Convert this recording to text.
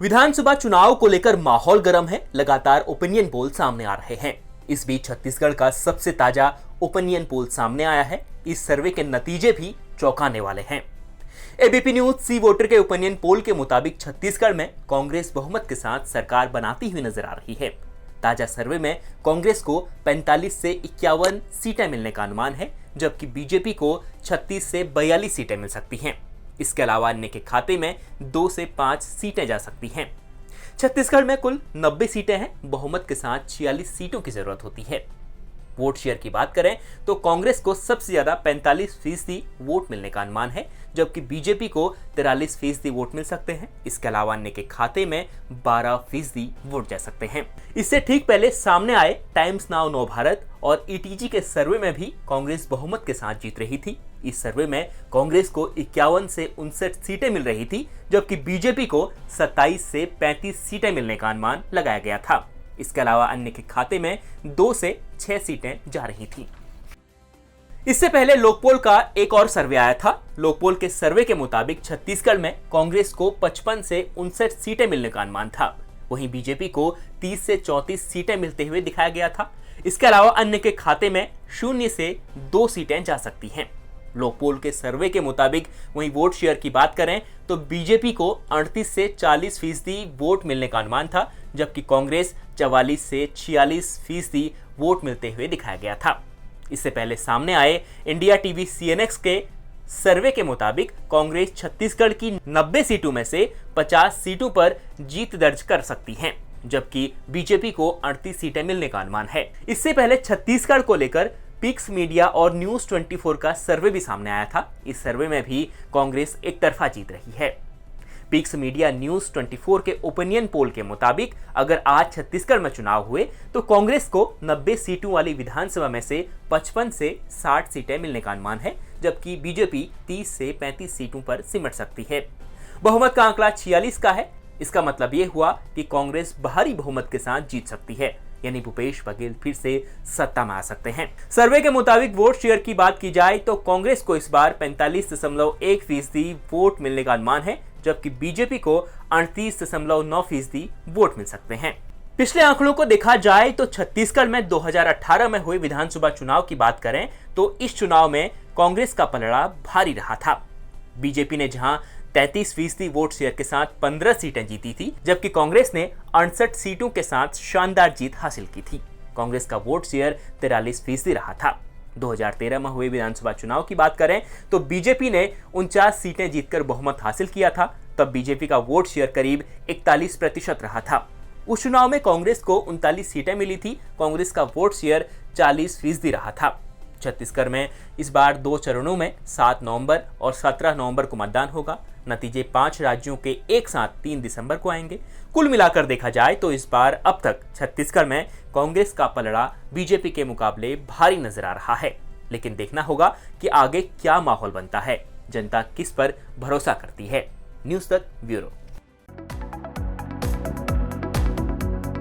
विधानसभा चुनाव को लेकर माहौल गर्म है। लगातार ओपिनियन पोल सामने आ रहे हैं। इस बीच छत्तीसगढ़ का सबसे ताजा ओपिनियन पोल सामने आया है। इस सर्वे के नतीजे भी चौंकाने वाले हैं। एबीपी न्यूज सी वोटर के ओपिनियन पोल के मुताबिक छत्तीसगढ़ में कांग्रेस बहुमत के साथ सरकार बनाती हुई नजर आ रही है। ताजा सर्वे में कांग्रेस को 45 से 51 सीटें मिलने का अनुमान है, जबकि बीजेपी को 36 से 42 सीटें मिल सकती हैं। इसके अलावा अन्य के खाते में 2 से 5 सीटें जा सकती हैं। छत्तीसगढ़ में कुल 90 सीटें हैं। बहुमत के साथ 46 सीटों की जरूरत होती है। वोट शेयर की बात करें तो कांग्रेस को सबसे ज्यादा 45% वोट मिलने का अनुमान है, जबकि बीजेपी को 43% वोट मिल सकते हैं। इसके अलावा अन्य के खाते में 12% वोट जा सकते हैं। इससे ठीक पहले सामने आए टाइम्स नाउ नव भारत और ईटीजी के सर्वे में भी कांग्रेस बहुमत के साथ जीत रही थी। इस सर्वे में कांग्रेस को 51 से 59 सीटें मिल रही थी, जबकि बीजेपी को 27 से 35 सीटें मिलने का अनुमान लगाया गया था। इसके अलावा अन्य के खाते में 2 से 6 सीटें जा रही थी। इससे पहले लोकपोल का एक और सर्वे आया था। लोकपोल के सर्वे के मुताबिक छत्तीसगढ़ में कांग्रेस को 55 से 59 सीटें मिलने का अनुमान था। वहीं बीजेपी को 30 से 34 सीटें मिलते हुए दिखाया गया था। इसके अलावा अन्य के खाते में 0 से 2 सीटें जा सकती हैं। लोकपोल के सर्वे के मुताबिक वहीं वोट शेयर की बात करें तो बीजेपी को 38 से 40% वोट मिलने का अनुमान था, जबकि कांग्रेस 44 से 46% वोट मिलते हुए दिखाया गया था। इससे पहले सामने आए इंडिया टीवी सीएनएक्स के सर्वे के मुताबिक कांग्रेस छत्तीसगढ़ की 90 सीटों में से 50 सीटों पर जीत दर्ज कर सकती है, जबकि बीजेपी को 38 सीटें मिलने का अनुमान है। इससे पहले छत्तीसगढ़ को लेकर पिक्स मीडिया और न्यूज 24 का सर्वे भी सामने आया था। इस सर्वे में भी कांग्रेस एक तरफा जीत रही है। पिक्स मीडिया न्यूज 24 के ओपिनियन पोल के मुताबिक अगर आज छत्तीसगढ़ में चुनाव हुए तो कांग्रेस को 90 सीटों वाली विधानसभा में से 55 से 60 सीटें मिलने का अनुमान है, जबकि बीजेपी 30 से 35 सीटों पर सिमट सकती है। बहुमत का आंकड़ा 46 का है। इसका मतलब यह हुआ कि कांग्रेस भारी बहुमत के साथ जीत सकती है, यानी भूपेश बघेल फिर से सत्ता में आ सकते हैं। सर्वे के मुताबिक वोट शेयर की बात की जाए तो कांग्रेस को इस बार 45.1% वोट मिलने का अनुमान है, जबकि बीजेपी को 38.9% वोट मिल सकते हैं। पिछले आंकड़ों को देखा जाए तो छत्तीसगढ़ में 2018 में हुए विधानसभा चुनाव की बात करें तो इस चुनाव में कांग्रेस का पलड़ा भारी रहा था। बीजेपी ने जहां 33% वोट शेयर के साथ 15 सीटें जीती थी, जबकि कांग्रेस ने 68 सीटों के साथ शानदार जीत हासिल की थी। कांग्रेस का वोट शेयर 43% रहा था। 2013 में हुए विधानसभा चुनाव की बात करें तो बीजेपी ने 49 सीटें जीतकर बहुमत हासिल किया था। तब बीजेपी का वोट शेयर करीब 41% रहा था। उस चुनाव में कांग्रेस को 39 सीटें मिली थी। कांग्रेस का वोट शेयर 40% रहा था। छत्तीसगढ़ में इस बार 2 चरणों में 7 नवंबर और 17 नवंबर को मतदान होगा। नतीजे 5 राज्यों के एक साथ 3 दिसंबर को आएंगे। कुल मिलाकर देखा जाए तो इस बार अब तक छत्तीसगढ़ में कांग्रेस का पलड़ा बीजेपी के मुकाबले भारी नजर आ रहा है। लेकिन देखना होगा कि आगे क्या माहौल बनता है, जनता किस पर भरोसा करती है। न्यूज़ तक ब्यूरो।